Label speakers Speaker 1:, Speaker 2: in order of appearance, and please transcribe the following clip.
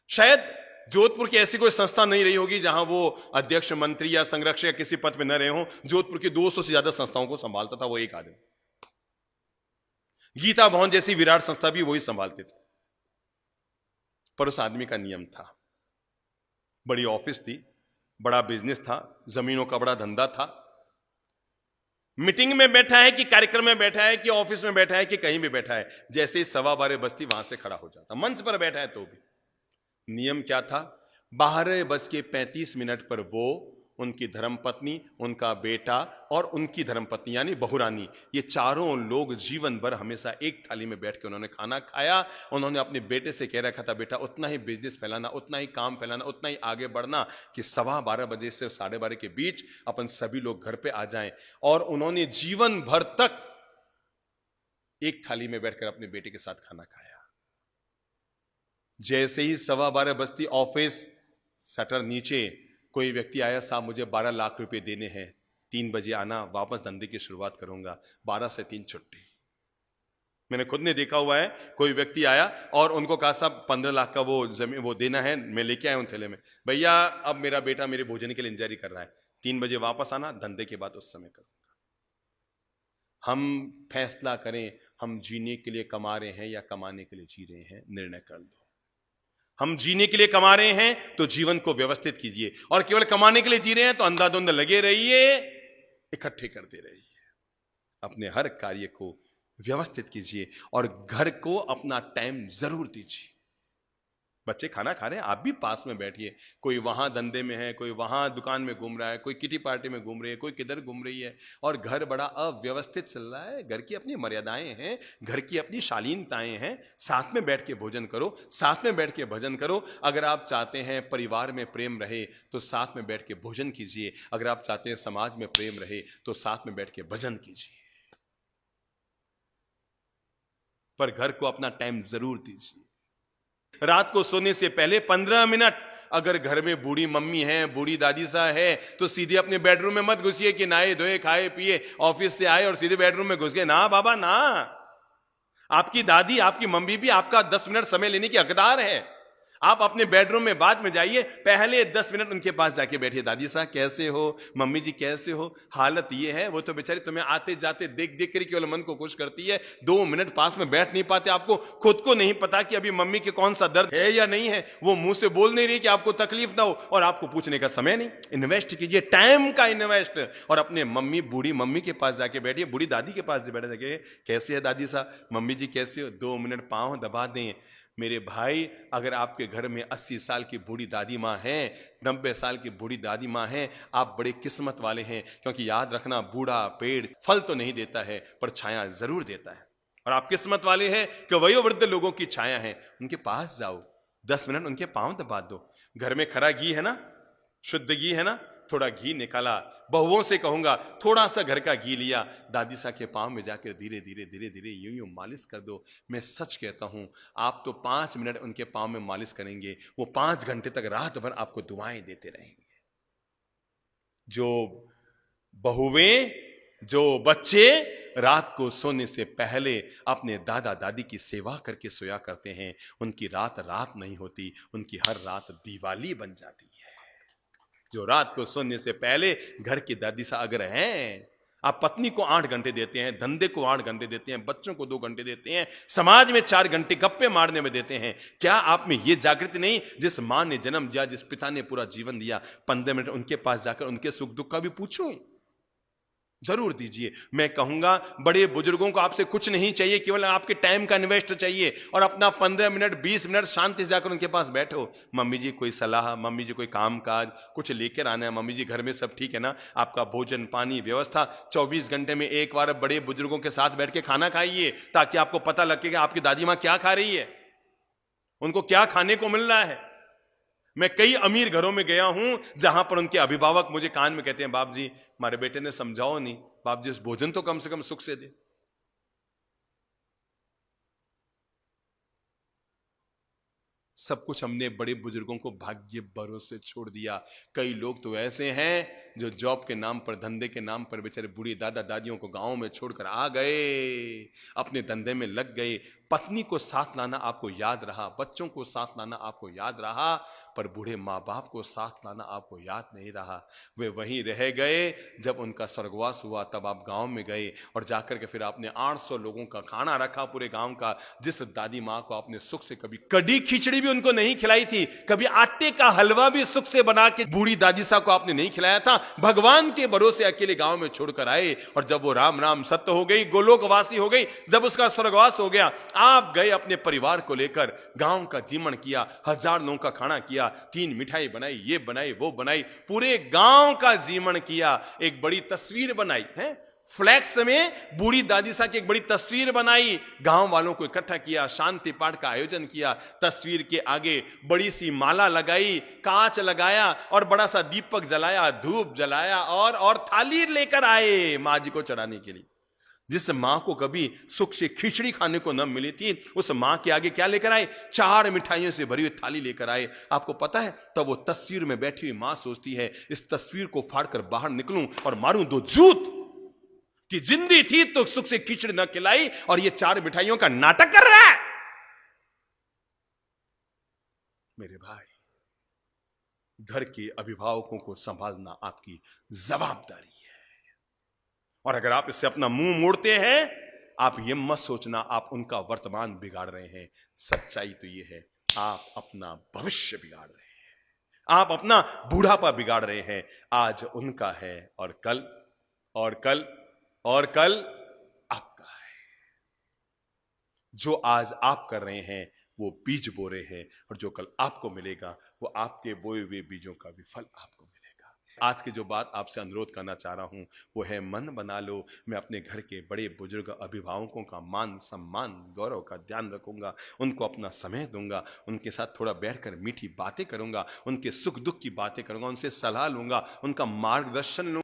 Speaker 1: शायद जोधपुर की ऐसी कोई संस्था नहीं रही होगी जहां वो अध्यक्ष, मंत्री या संरक्षक या किसी पद पे न रहे हो। जोधपुर की 200 से ज्यादा संस्थाओं को संभालता था वो एक आदमी। गीता भवन जैसी विराट संस्था भी वही संभालते थे। पर उस आदमी का नियम था, बड़ी ऑफिस थी, बड़ा बिजनेस था, जमीनों का बड़ा धंधा था। मीटिंग में बैठा है कि कार्यक्रम में बैठा है कि ऑफिस में बैठा है कि कहीं भी बैठा है, जैसे ही 12:15 बजती वहां से खड़ा हो जाता। मंच पर बैठा है तो भी नियम क्या था, 12:35 पर वो, उनकी धर्मपत्नी, उनका बेटा और उनकी धर्मपत्नी यानी बहुरानी, ये चारों लोग जीवन भर हमेशा एक थाली में बैठ के उन्होंने खाना खाया। उन्होंने अपने बेटे से कह रखा था, बेटा उतना ही बिजनेस फैलाना, उतना ही काम फैलाना, उतना ही आगे बढ़ना कि 12:15 बजे से 12:30 के बीच अपन सभी लोग घर पे आ जाएं। और उन्होंने जीवन भर तक एक थाली में बैठकर अपने बेटे के साथ खाना खाया। जैसे ही 12:15 बजती, ऑफिस शटर नीचे, कोई व्यक्ति आया, साहब मुझे 12 लाख रुपए देने हैं, 3 बजे आना, वापस धंधे की शुरुआत करूंगा। 12 से 3 छुट्टी। मैंने खुद ने देखा हुआ है, कोई व्यक्ति आया और उनको कहा, साहब 15 लाख का वो जमीन वो देना है, मैं लेके आया हूं थैले में, भैया अब मेरा बेटा मेरे भोजन के लिए इंतजारी कर रहा है, 3 बजे वापस आना, धंधे के बाद उस समय करूंगा। हम फैसला करें, हम जीने के लिए कमा रहे हैं या कमाने के लिए जी रहे हैं, निर्णय कर लो। हम जीने के लिए कमा रहे हैं तो जीवन को व्यवस्थित कीजिए, और केवल कमाने के लिए जी रहे हैं तो अंधाधुंध लगे रहिए, इकट्ठे करते रहिए। अपने हर कार्य को व्यवस्थित कीजिए और घर को अपना टाइम जरूर दीजिए। बच्चे खाना खा रहे हैं, आप भी पास में बैठिए। कोई वहां धंधे में है, कोई वहां दुकान में घूम रहा है, कोई किटी पार्टी में घूम रही है, कोई किधर घूम रही है, और घर बड़ा अव्यवस्थित चल रहा है। घर की अपनी मर्यादाएं हैं, घर की अपनी शालीनताएं हैं। साथ में बैठ के भोजन करो, साथ में बैठ के भजन करो। अगर आप चाहते हैं परिवार में प्रेम रहे तो साथ में बैठ के भोजन कीजिए। अगर आप चाहते हैं समाज में प्रेम रहे तो साथ में बैठ के भजन कीजिए। पर घर को अपना टाइम जरूर दीजिए। रात को सोने से पहले 15 मिनट, अगर घर में बूढ़ी मम्मी है, बूढ़ी दादी सा है, तो सीधे अपने बेडरूम में मत घुसिए कि नहाए धोए खाए पिए ऑफिस से आए और सीधे बेडरूम में घुस गए। ना बाबा ना, आपकी दादी, आपकी मम्मी भी आपका 10 मिनट समय लेने की हकदार है। आप अपने बेडरूम में बाद में जाइए, पहले 10 मिनट उनके पास जाके बैठिए। दादी साहब कैसे हो, मम्मी जी कैसे हो, हालत ये है। वो तो बेचारी तुम्हें आते जाते देख देख कर केवल मन को खुश करती है, 2 मिनट पास में बैठ नहीं पाते। आपको खुद को नहीं पता कि अभी मम्मी के कौन सा दर्द है या नहीं है, वो मुंह से बोल नहीं रही कि आपको तकलीफ ना हो, और आपको पूछने का समय नहीं। इन्वेस्ट कीजिए, टाइम का इन्वेस्ट, और अपने मम्मी, बूढ़ी मम्मी के पास जाके बैठिए, बूढ़ी दादी के पास बैठे जाके, कैसे है दादी साहब, मम्मी जी कैसे हो, 2 मिनट पांव दबा दें। मेरे भाई, अगर आपके घर में 80 साल की बूढ़ी दादी माँ है, 90 साल की बूढ़ी दादी माँ है, आप बड़े किस्मत वाले हैं। क्योंकि याद रखना, बूढ़ा पेड़ फल तो नहीं देता है पर छाया जरूर देता है। और आप किस्मत वाले हैं कि वयोवृद्ध लोगों की छाया है। उनके पास जाओ, 10 मिनट उनके पांव दबा दो। घर में खरा घी है ना, शुद्ध घी है ना, थोड़ा घी निकाला, बहुओं से कहूंगा थोड़ा सा घर का घी लिया, दादी सा के पांव में जाकर धीरे धीरे धीरे धीरे यूं यूं मालिश कर दो। मैं सच कहता हूं, आप तो 5 मिनट उनके पांव में मालिश करेंगे, वो 5 घंटे तक रात भर आपको दुआएं देते रहेंगे। जो बहुएं, जो बच्चे रात को सोने से पहले अपने दादा दादी की सेवा करके सोया करते हैं, उनकी रात रात नहीं होती, उनकी हर रात दिवाली बन जाती है। जो रात को सोने से पहले घर की दादी सा अगर हैं, आप पत्नी को 8 घंटे देते हैं, धंधे को 8 घंटे देते हैं, बच्चों को 2 घंटे देते हैं, समाज में 4 घंटे गप्पे मारने में देते हैं, क्या आप में यह जागृति नहीं? जिस मां ने जन्म दिया, जिस पिता ने पूरा जीवन दिया, 15 मिनट उनके पास जाकर उनके सुख दुख का भी पूछूं, जरूर दीजिए। मैं कहूंगा, बड़े बुजुर्गों को आपसे कुछ नहीं चाहिए, केवल आपके टाइम का इन्वेस्ट चाहिए, और अपना 15 मिनट 20 मिनट शांति से जाकर उनके पास बैठो। मम्मी जी कोई सलाह, मम्मी जी कोई काम काज कुछ लेकर आना है, मम्मी जी घर में सब ठीक है ना, आपका भोजन पानी व्यवस्था। 24 घंटे में एक बार बड़े बुजुर्गों के साथ बैठ के खाना खाइए, ताकि आपको पता लगे कि आपकी दादी माँ क्या खा रही है, उनको क्या खाने को मिल रहा है। मैं कई अमीर घरों में गया हूं जहां पर उनके अभिभावक मुझे कान में कहते हैं, बाप जी हमारे बेटे ने समझाओ नहीं, बाप जी भोजन तो कम से कम सुख से दे। सब कुछ हमने बड़े बुजुर्गों को भाग्य भरोसे छोड़ दिया। कई लोग तो ऐसे हैं जो जॉब के नाम पर, धंधे के नाम पर बेचारे बूढ़ी दादा दादियों को गांव में छोड़कर आ गए, अपने धंधे में लग गए। पत्नी को साथ लाना आपको याद रहा, बच्चों को साथ लाना आपको याद रहा, पर बूढ़े माँ बाप को साथ लाना आपको याद नहीं रहा। वे वहीं रह गए, जब उनका स्वर्गवास हुआ तब आप गांव में गए और जाकर के फिर आपने 800 लोगों का खाना रखा पूरे गांव का। जिस दादी माँ को आपने सुख से कभी कड़ी खिचड़ी भी उनको नहीं खिलाई थी, कभी आटे का हलवा भी सुख से बना के बूढ़ी दादी साहब को आपने नहीं खिलाया था, भगवान के भरोसे अकेले गांव में छोड़कर आए। और जब वो राम राम सत्य हो गई, गोलोकवासी हो गई, जब उसका स्वर्गवास हो गया, आप गए अपने परिवार को लेकर, गांव का जीवन किया, 1000 लोगों का खाना किया, 3 मिठाई बनाई, ये बनाई वो बनाई, पूरे गांव का जीवन किया, एक बड़ी तस्वीर बनाई है, फ्लैक्स में बूढ़ी दादी साहब की एक बड़ी तस्वीर बनाई, गांव वालों को इकट्ठा किया, शांति पाठ का आयोजन किया, तस्वीर के आगे बड़ी सी माला लगाई, कांच लगाया और बड़ा सा दीपक जलाया, धूप जलाया और थाली लेकर आए मां जी को चढ़ाने के लिए। जिस मां को कभी सुख से खिचड़ी खाने को न मिली थी, उस मां के आगे क्या लेकर आए? 4 मिठाइयों से भरी हुई थाली लेकर आए। आपको पता है, तब वो तस्वीर में बैठी हुई मां सोचती है, इस तस्वीर को फाड़कर बाहर निकलूं और मारूं 2 जूत कि जिंदी थी तो सुख से खिचड़ी न खिलाई और ये 4 मिठाइयों का नाटक कर रहा है। मेरे भाई, घर के अभिभावकों को संभालना आपकी जवाबदारी है, और अगर आप इससे अपना मुंह मोड़ते हैं, आप ये मत सोचना आप उनका वर्तमान बिगाड़ रहे हैं। सच्चाई तो ये है, आप अपना भविष्य बिगाड़ रहे हैं, आप अपना बूढ़ापा बिगाड़ रहे हैं। आज उनका है और कल और कल और कल आपका है। जो आज आप कर रहे हैं वो बीज बो रहे हैं, और जो कल आपको मिलेगा वो आपके बोए हुए बीजों का भी फल आपको मिलेगा। आज की जो बात आपसे अनुरोध करना चाह रहा हूं वो है, मन बना लो। मैं अपने घर के बड़े बुजुर्ग अभिभावकों का मान सम्मान गौरव का ध्यान रखूंगा, उनको अपना समय दूंगा, उनके साथ थोड़ा बैठकर मीठी बातें करूंगा, उनके सुख दुख की बातें करूंगा, उनसे सलाह लूंगा, उनका मार्गदर्शन लूंगा।